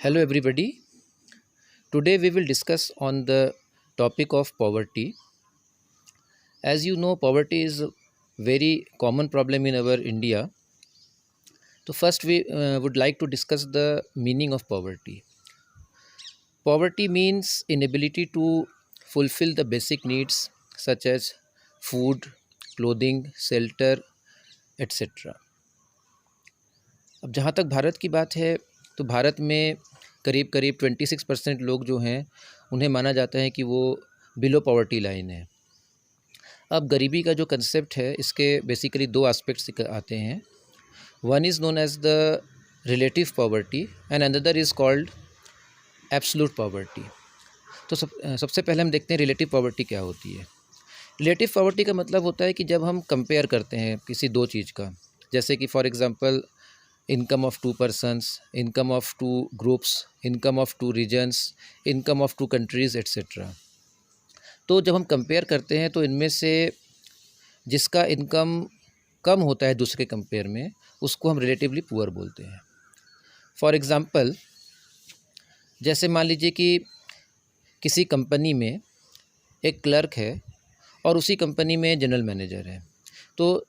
Hello everybody. Today we will discuss on the topic of poverty. As you know, poverty is a very common problem in our India. So first we would like to discuss the meaning of poverty. Poverty means inability to fulfill the basic needs such as food, clothing, shelter, etc. अब जहाँ तक भारत की बात है तो भारत में करीब करीब 26% लोग जो हैं उन्हें माना जाता है कि वो बिलो पॉवर्टी लाइन है। अब गरीबी का जो कंसेप्ट है इसके बेसिकली दो एस्पेक्ट्स आते हैं। One is known as the relative poverty and another is called absolute poverty. तो सबसे पहले हम देखते हैं रिलेटिव पॉवर्टी क्या होती है। रिलेटिव पॉवर्टी का मतलब होता है कि जब हम कंपेयर करते हैं किसी दो चीज़ का, जैसे कि for example income of 2 persons, income of 2 groups, income of 2 regions, income of 2 countries etcetera. तो जब हम कंपेयर करते हैं तो इनमें से जिसका इनकम कम होता है दूसरे कंपेयर में उसको हम रिलेटिवली पुअर बोलते हैं। फॉर एग्ज़ाम्पल जैसे मान लीजिए कि किसी कंपनी में एक क्लर्क है और उसी कंपनी में जनरल मैनेजर है, तो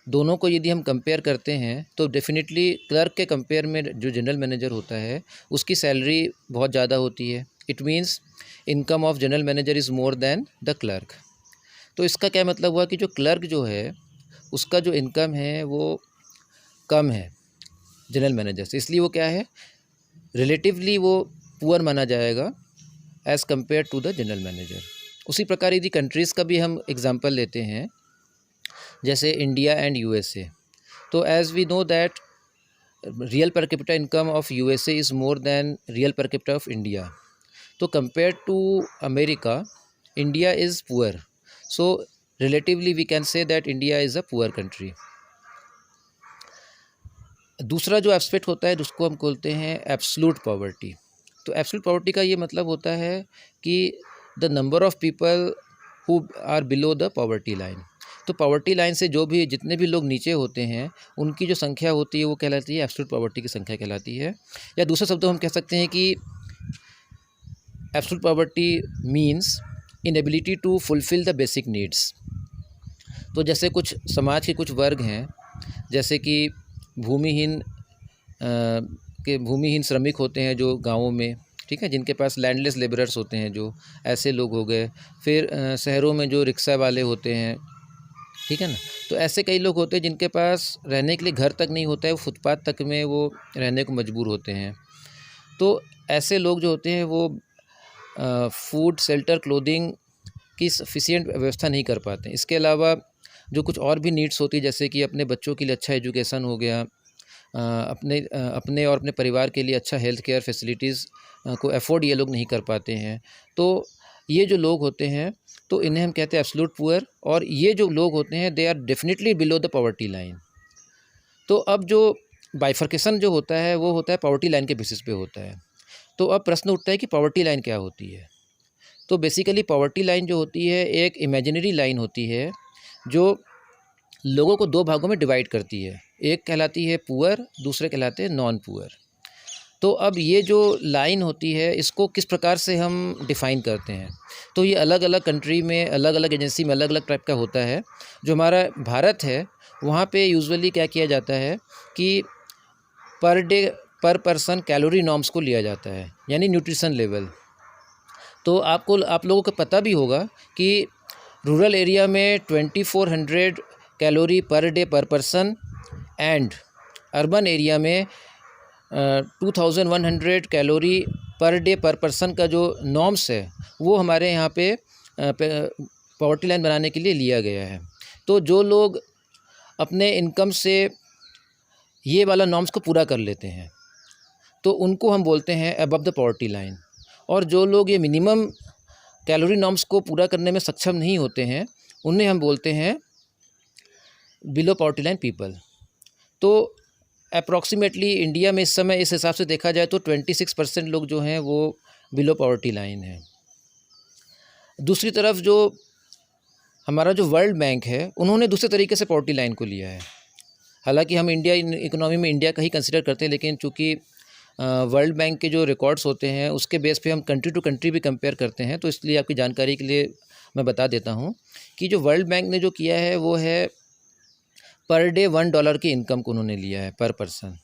दोनों को यदि हम कंपेयर करते हैं तो डेफिनेटली क्लर्क के कंपेयर में जो जनरल मैनेजर होता है उसकी सैलरी बहुत ज़्यादा होती है। It means income of general manager is more then the clerk. तो इसका क्या मतलब हुआ कि जो क्लर्क जो है उसका जो इनकम है वो कम है जनरल मैनेजर से, इसलिए वो क्या है, रिलेटिवली वो पुअर माना जाएगा as compare to the general manager. उसी प्रकार यदि कंट्रीज़ का भी हम एग्ज़ाम्पल लेते हैं जैसे इंडिया एंड यूएसए, तो as we know that real per capita income of USA is more than real per capita of India. तो compare to America India is poor, so relatively we can say that India is a poor country. दूसरा जो aspect होता है जिसको हम बोलते हैं absolute poverty. तो एब्सोल्यूट पॉवर्टी का ये मतलब होता है कि the number of people who are below the poverty line. तो पॉवर्टी लाइन से जो भी जितने भी लोग नीचे होते हैं उनकी जो संख्या होती है वो कहलाती है एब्सोल्यूट पॉवर्टी की संख्या कहलाती है। या दूसरे शब्दों हम कह सकते हैं कि absolute poverty means inability to fulfil the basic needs. तो जैसे कुछ समाज के कुछ वर्ग हैं, जैसे कि भूमिहीन श्रमिक होते हैं जो गाँवों में, ठीक है, जिनके पास लैंडलेस लेबरर्स होते हैं, जो ऐसे लोग हो गए। फिर शहरों में जो रिक्शा वाले होते हैं, ठीक है ना, तो ऐसे कई लोग होते हैं जिनके पास रहने के लिए घर तक नहीं होता है, वो फुटपाथ तक में वो रहने को मजबूर होते हैं। तो ऐसे लोग जो होते हैं वो फूड, शेल्टर, क्लोथिंग की सफिशिएंट व्यवस्था नहीं कर पाते हैं। इसके अलावा जो कुछ और भी नीड्स होती है, जैसे कि अपने बच्चों के लिए अच्छा एजुकेशन हो गया, अपने और अपने परिवार के लिए अच्छा हेल्थ केयर फैसिलिटीज़ को अफोर्ड ये लोग नहीं कर पाते हैं। तो ये जो लोग होते हैं तो इन्हें हम कहते हैं एब्सोल्यूट पुअर, और ये जो लोग होते हैं they are definitely below the poverty line. तो अब जो बाइफर्केशन जो होता है वो होता है पॉवर्टी लाइन के बेसिस पे होता है। तो अब प्रश्न उठता है कि पॉवर्टी लाइन क्या होती है। तो बेसिकली पॉवर्टी लाइन जो होती है एक इमेजिनरी लाइन होती है जो लोगों को दो भागों में डिवाइड करती है। एक कहलाती है पुअर, दूसरे कहलाते हैं नॉन पुअर। तो अब ये जो लाइन होती है इसको किस प्रकार से हम डिफ़ाइन करते हैं, तो ये अलग अलग कंट्री में, अलग अलग एजेंसी में अलग अलग टाइप का होता है। जो हमारा भारत है वहाँ पे यूजुअली क्या किया जाता है कि पर डे पर पर्सन कैलोरी नॉर्म्स को लिया जाता है, यानी न्यूट्रिशन लेवल। तो आप लोगों को पता भी होगा कि रूरल एरिया में 2400 कैलोरी पर डे पर पर्सन एंड अर्बन एरिया में 2100 कैलोरी पर डे पर पर्सन का जो नॉर्म्स है वो हमारे यहाँ पे पॉवर्टी लाइन बनाने के लिए लिया गया है। तो जो लोग अपने इनकम से ये वाला नॉर्म्स को पूरा कर लेते हैं तो उनको हम बोलते हैं अबव द पॉवर्टी लाइन, और जो लोग ये मिनिमम कैलोरी नॉर्म्स को पूरा करने में सक्षम नहीं होते हैं उन्हें हम बोलते हैं बिलो पॉवर्टी लाइन पीपल। तो अप्रॉक्सीमेटली इंडिया में इस समय इस हिसाब से देखा जाए तो 26% लोग जो हैं वो बिलो पॉवर्टी लाइन है। दूसरी तरफ जो हमारा जो वर्ल्ड बैंक है उन्होंने दूसरे तरीके से पॉवर्टी लाइन को लिया है। हालांकि हम इंडिया इकोनॉमी में इंडिया का ही कंसिडर करते हैं, लेकिन चूँकि वर्ल्ड बैंक के जो रिकॉर्ड्स होते हैं उसके बेस पे हम कंट्री टू कंट्री भी कंपेयर करते हैं। तो इसलिए आपकी जानकारी के लिए मैं बता देता हूँ कि जो वर्ल्ड बैंक ने जो किया है वो है पर डे $1 की इनकम को उन्होंने लिया है पर पर्सन।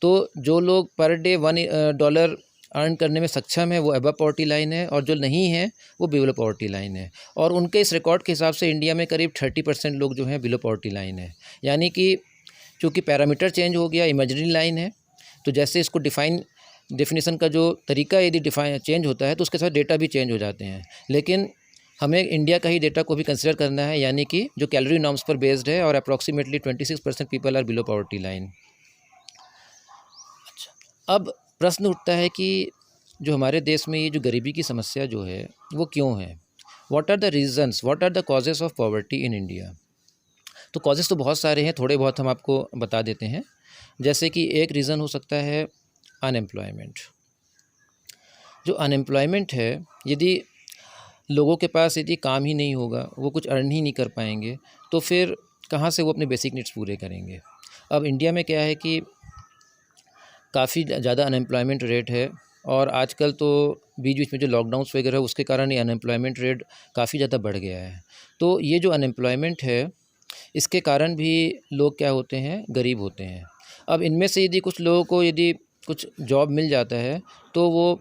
तो जो लोग पर डे $1 अर्न करने में सक्षम है वो अबव पॉवर्टी लाइन है, और जो नहीं है वो बिलो पॉवर्टी लाइन है। और उनके इस रिकॉर्ड के हिसाब से इंडिया में करीब 30% लोग जो हैं बिलो पॉवर्टी लाइन है। यानी कि चूँकि पैरामीटर चेंज हो गया, इमेजिनरी लाइन है, तो जैसे इसको डेफिनेशन का जो तरीका यदि चेंज होता है तो उसके साथ डेटा भी चेंज हो जाते हैं। लेकिन हमें इंडिया का ही डेटा को भी कंसिडर करना है, यानी कि जो कैलोरी नॉर्म्स पर बेस्ड है, और approximately 26% people are below poverty line. अच्छा, अब प्रश्न उठता है कि जो हमारे देश में ये जो गरीबी की समस्या जो है वो क्यों है? What are the reasons, what are the causes of poverty in India? तो कॉजेज़ तो बहुत सारे हैं, थोड़े बहुत हम आपको बता देते हैं। जैसे कि एक रीज़न हो सकता है अनएम्प्लॉयमेंट। जो अनएम्प्लॉयमेंट है, यदि लोगों के पास यदि काम ही नहीं होगा, वो कुछ अर्न ही नहीं कर पाएंगे, तो फिर कहाँ से वो अपने बेसिक नीड्स पूरे करेंगे? अब इंडिया में क्या है कि काफ़ी ज़्यादा अनएम्प्लॉयमेंट रेट है, और आजकल तो बीच बीच में जो लॉकडाउन्स वगैरह उसके कारण ये अनएम्प्लॉयमेंट रेट काफ़ी ज़्यादा बढ़ गया है। तो ये जो अनएम्प्लॉयमेंट है, इसके कारण भी लोग क्या होते हैं, गरीब होते हैं। अब इनमें से यदि कुछ लोगों को यदि कुछ जॉब मिल जाता है तो वो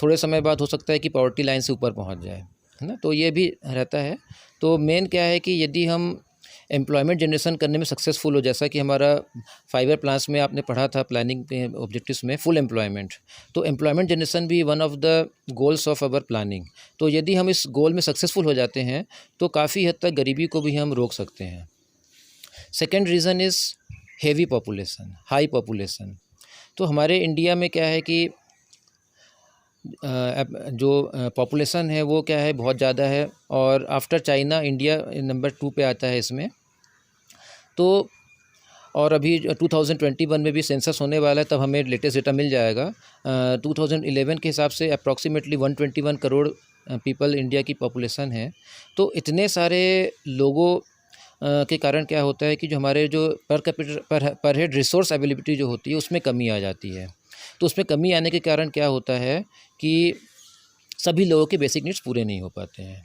थोड़े समय बाद हो सकता है कि पॉवर्टी लाइन से ऊपर पहुंच जाए, है ना। तो ये भी रहता है। तो मेन क्या है कि यदि हम एम्प्लॉयमेंट जनरेशन करने में सक्सेसफुल हो, जैसा कि हमारा 5 ईयर प्लान्स में आपने पढ़ा था, प्लानिंग के ऑब्जेक्टिव्स में फुल एम्प्लॉयमेंट, तो एम्प्लॉयमेंट जनरेशन भी one of the goals of our planning. तो यदि हम इस गोल में सक्सेसफुल हो जाते हैं तो काफ़ी हद तक गरीबी को भी हम रोक सकते हैं। Second reason is heavy population, high population. तो हमारे इंडिया में क्या है कि जो पॉपुलेशन है वो क्या है, बहुत ज़्यादा है, और आफ्टर चाइना इंडिया नंबर 2 पे आता है इसमें। तो और अभी 2021 में भी सेंसस होने वाला है, तब हमें लेटेस्ट डेटा मिल जाएगा। 2011 के हिसाब से अप्रॉक्सीमेटली 121 करोड़ पीपल इंडिया की पॉपुलेशन है। तो इतने सारे लोगों के कारण क्या होता है कि जो हमारे जो पर हेड रिसोर्स अवेलेबिलिटी जो होती है उसमें कमी आ जाती है। तो उसमें कमी आने के कारण क्या होता है कि सभी लोगों के बेसिक नीड्स पूरे नहीं हो पाते हैं।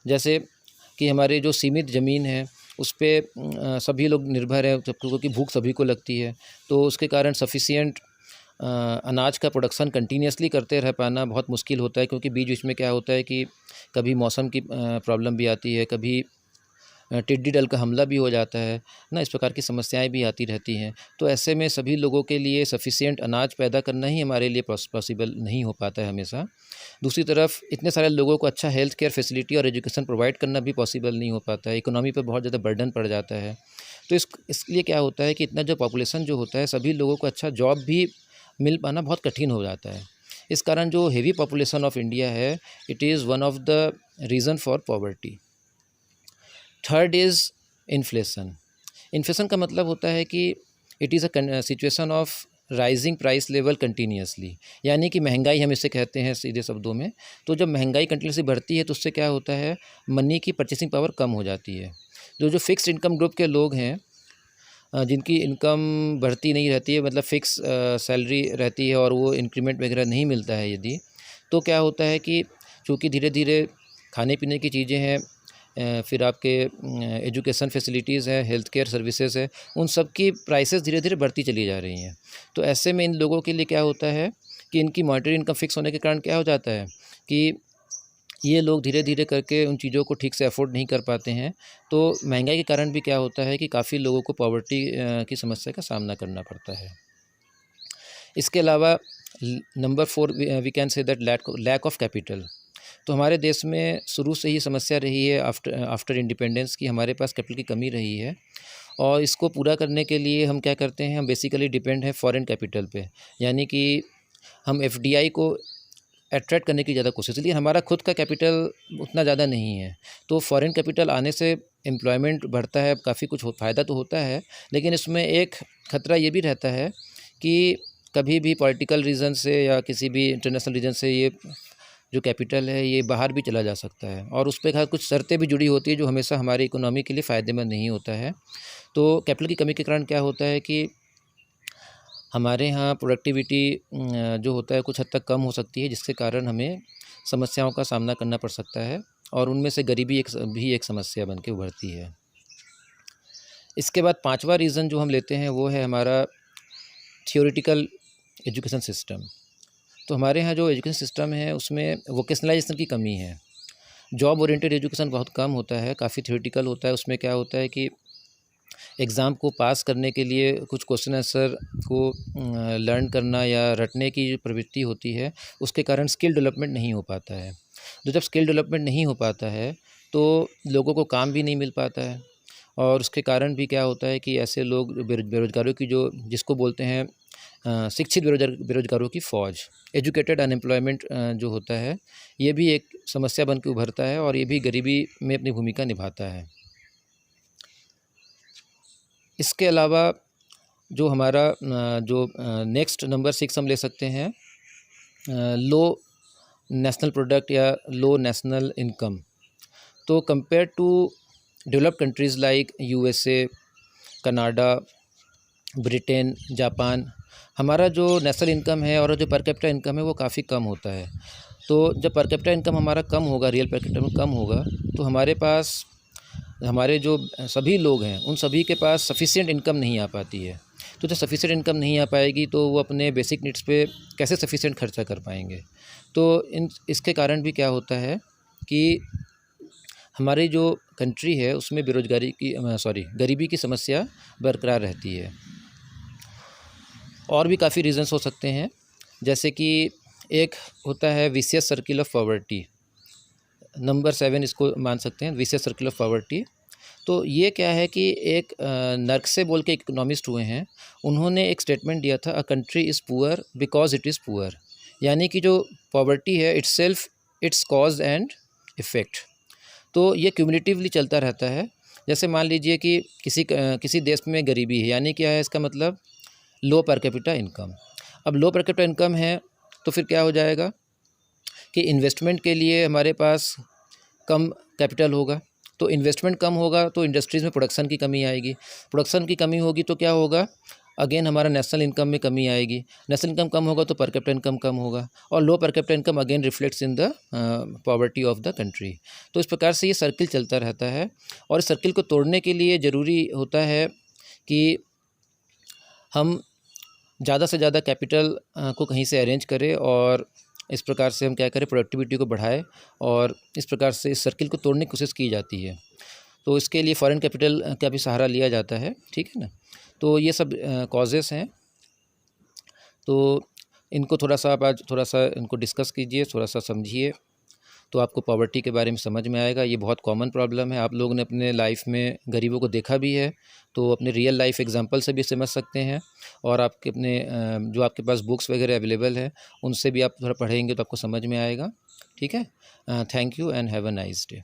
जैसे कि हमारे जो सीमित ज़मीन है उस पे सभी लोग निर्भर हैं, क्योंकि भूख सभी को लगती है। तो उसके कारण सफिशिएंट अनाज का प्रोडक्शन कंटिन्यूसली करते रह पाना बहुत मुश्किल होता है, क्योंकि बीच बीच में क्या होता है कि कभी मौसम की प्रॉब्लम भी आती है, कभी टिड्डी दल का हमला भी हो जाता है ना, इस प्रकार की समस्याएं भी आती रहती हैं। तो ऐसे में सभी लोगों के लिए सफिशिएंट अनाज पैदा करना ही हमारे लिए पॉसिबल नहीं हो पाता है हमेशा। दूसरी तरफ इतने सारे लोगों को अच्छा हेल्थ केयर फैसिलिटी और एजुकेशन प्रोवाइड करना भी पॉसिबल नहीं हो पाता है, इकोनॉमी पर बहुत ज़्यादा बर्डन पड़ जाता है। तो इसलिए क्या होता है कि इतना जो पॉपुलेशन जो होता है, सभी लोगों को अच्छा जॉब भी मिल पाना बहुत कठिन हो जाता है। इस कारण जो हेवी पॉपुलेशन ऑफ इंडिया है, it is one of the reason for poverty. Third is inflation. Inflation का मतलब होता है कि it is a situation of rising price level continuously, यानी कि महंगाई हम इसे कहते हैं सीधे शब्दों में। तो जब महंगाई कंटिन्यूसली बढ़ती है तो उससे क्या होता है, मनी की परचेसिंग पावर कम हो जाती है। जो फिक्स्ड इनकम ग्रुप के लोग हैं, जिनकी इनकम बढ़ती नहीं रहती है, मतलब फ़िक्स सैलरी रहती है और वो इंक्रीमेंट वगैरह नहीं मिलता है यदि, तो क्या होता है कि चूँकि धीरे धीरे खाने पीने की चीज़ें हैं, फिर आपके एजुकेशन फैसिलिटीज़ है, हेल्थ केयर सर्विसेज है, उन सब की प्राइसेस धीरे धीरे बढ़ती चली जा रही हैं। तो ऐसे में इन लोगों के लिए क्या होता है कि इनकी मॉनेटरी इनकम फिक्स होने के कारण क्या हो जाता है कि ये लोग धीरे धीरे करके उन चीज़ों को ठीक से अफोर्ड नहीं कर पाते हैं। तो महंगाई के कारण भी क्या होता है कि काफ़ी लोगों को पॉवर्टी की समस्या का सामना करना पड़ता है। इसके अलावा number 4 we can say that lack of capital. तो हमारे देश में शुरू से ही समस्या रही है आफ्टर इंडिपेंडेंस की, हमारे पास कैपिटल की कमी रही है, और इसको पूरा करने के लिए हम क्या करते हैं, हम बेसिकली डिपेंड हैं फॉरेन कैपिटल पे, यानी कि हम एफडीआई को अट्रैक्ट करने की ज़्यादा कोशिश, इसलिए हमारा खुद का कैपिटल उतना ज़्यादा नहीं है। तो फॉरेन कैपिटल आने से एम्प्लॉयमेंट बढ़ता है, काफ़ी कुछ फ़ायदा तो होता है, लेकिन इसमें एक खतरा ये भी रहता है कि कभी भी पॉलिटिकल रीज़न से या किसी भी इंटरनेशनल रीज़न से ये जो कैपिटल है ये बाहर भी चला जा सकता है, और उस पर कुछ शर्तें भी जुड़ी होती है जो हमेशा हमारी इकोनॉमी के लिए फ़ायदेमंद नहीं होता है। तो कैपिटल की कमी के कारण क्या होता है कि हमारे यहाँ प्रोडक्टिविटी जो होता है कुछ हद तक कम हो सकती है, जिसके कारण हमें समस्याओं का सामना करना पड़ सकता है और उनमें से गरीबी एक समस्या बन के उभरती है। इसके बाद पांचवा रीज़न जो हम लेते हैं वो है हमारा थियोरेटिकल एजुकेशन सिस्टम। तो हमारे यहाँ जो एजुकेशन सिस्टम है उसमें वोकेशनलाइजेशन की कमी है। जॉब ओरिएंटेड एजुकेशन बहुत कम होता है, काफ़ी थियोरेटिकल होता है। उसमें क्या होता है कि एग्ज़ाम को पास करने के लिए कुछ क्वेश्चन आंसर को लर्न करना या रटने की जो प्रवृत्ति होती है, उसके कारण स्किल डेवलपमेंट नहीं हो पाता है। तो जब स्किल डेवलपमेंट नहीं हो पाता है तो लोगों को काम भी नहीं मिल पाता है और उसके कारण भी क्या होता है कि ऐसे लोग बेरोज़गारों की जो जिसको बोलते हैं शिक्षित बेरोज़गारों की फ़ौज, एजुकेटेड अनएम्प्लॉयमेंट जो होता है, ये भी एक समस्या बन के उभरता है और ये भी गरीबी में अपनी भूमिका निभाता है। इसके अलावा जो हमारा जो नेक्स्ट नंबर 6 हम ले सकते हैं, लो नेशनल प्रोडक्ट या लो नेशनल इनकम। तो compare to developed countries like USA, Canada, Britain, Japan, हमारा जो नेशनल इनकम है और जो पर कैपिटा इनकम है वो काफ़ी कम होता है। तो जब पर कैपिटा इनकम हमारा कम होगा, रियल पर कैपिटा इनकम कम होगा, तो हमारे पास हमारे जो सभी लोग हैं उन सभी के पास सफिशिएंट इनकम नहीं आ पाती है। तो जब सफिशिएंट इनकम नहीं आ पाएगी तो वो अपने बेसिक नीड्स पे कैसे सफिशिएंट खर्चा कर पाएंगे। तो इसके कारण भी क्या होता है कि हमारी जो कंट्री है उसमें गरीबी की समस्या बरकरार रहती है। और भी काफ़ी रीज़न्स हो सकते हैं, जैसे कि एक होता है vicious circle of poverty, number 7 इसको मान सकते हैं, विशियस सर्किल ऑफ पॉवर्टी। तो ये क्या है कि एक नर्कसे बोल के इकोनॉमिस्ट हुए हैं, उन्होंने एक स्टेटमेंट दिया था, a country is poor because it is poor, यानी कि जो पॉवर्टी है इट्स कॉज एंड इफ़ेक्ट। तो ये क्यूमुलेटिवली चलता रहता है। जैसे मान लीजिए कि किसी देश में गरीबी है, यानी क्या है इसका मतलब लो पर कैपिटा इनकम। अब लो पर कैपिटा इनकम है तो फिर क्या हो जाएगा कि इन्वेस्टमेंट के लिए हमारे पास कम कैपिटल होगा, तो इन्वेस्टमेंट कम होगा तो इंडस्ट्रीज़ में प्रोडक्शन की कमी आएगी, प्रोडक्शन की कमी होगी तो क्या होगा, अगेन हमारा नेशनल इनकम में कमी आएगी, नेशनल इनकम कम होगा तो पर कैपिटा इनकम कम होगा और low per capita income again reflects in the poverty of the country. तो इस प्रकार से ये सर्किल चलता रहता है और इस सर्किल को तोड़ने के लिए ज़रूरी होता है कि हम ज़्यादा से ज़्यादा कैपिटल को कहीं से अरेंज करें और इस प्रकार से हम क्या करें, प्रोडक्टिविटी को बढ़ाएं और इस प्रकार से इस सर्किल को तोड़ने की कोशिश की जाती है। तो इसके लिए फॉरेन कैपिटल का भी सहारा लिया जाता है, ठीक है ना। तो ये सब कॉजेज़ हैं, तो इनको थोड़ा सा आप आज थोड़ा सा इनको डिस्कस कीजिए, थोड़ा सा समझिए, तो आपको पॉवर्टी के बारे में समझ में आएगा। ये बहुत कॉमन प्रॉब्लम है, आप लोगों ने अपने लाइफ में गरीबों को देखा भी है, तो अपने रियल लाइफ एग्जांपल से भी समझ सकते हैं और आपके अपने जो आपके पास बुक्स वगैरह अवेलेबल है उनसे भी आप थोड़ा पढ़ेंगे तो आपको समझ में आएगा, ठीक है। Thank you and have a nice day.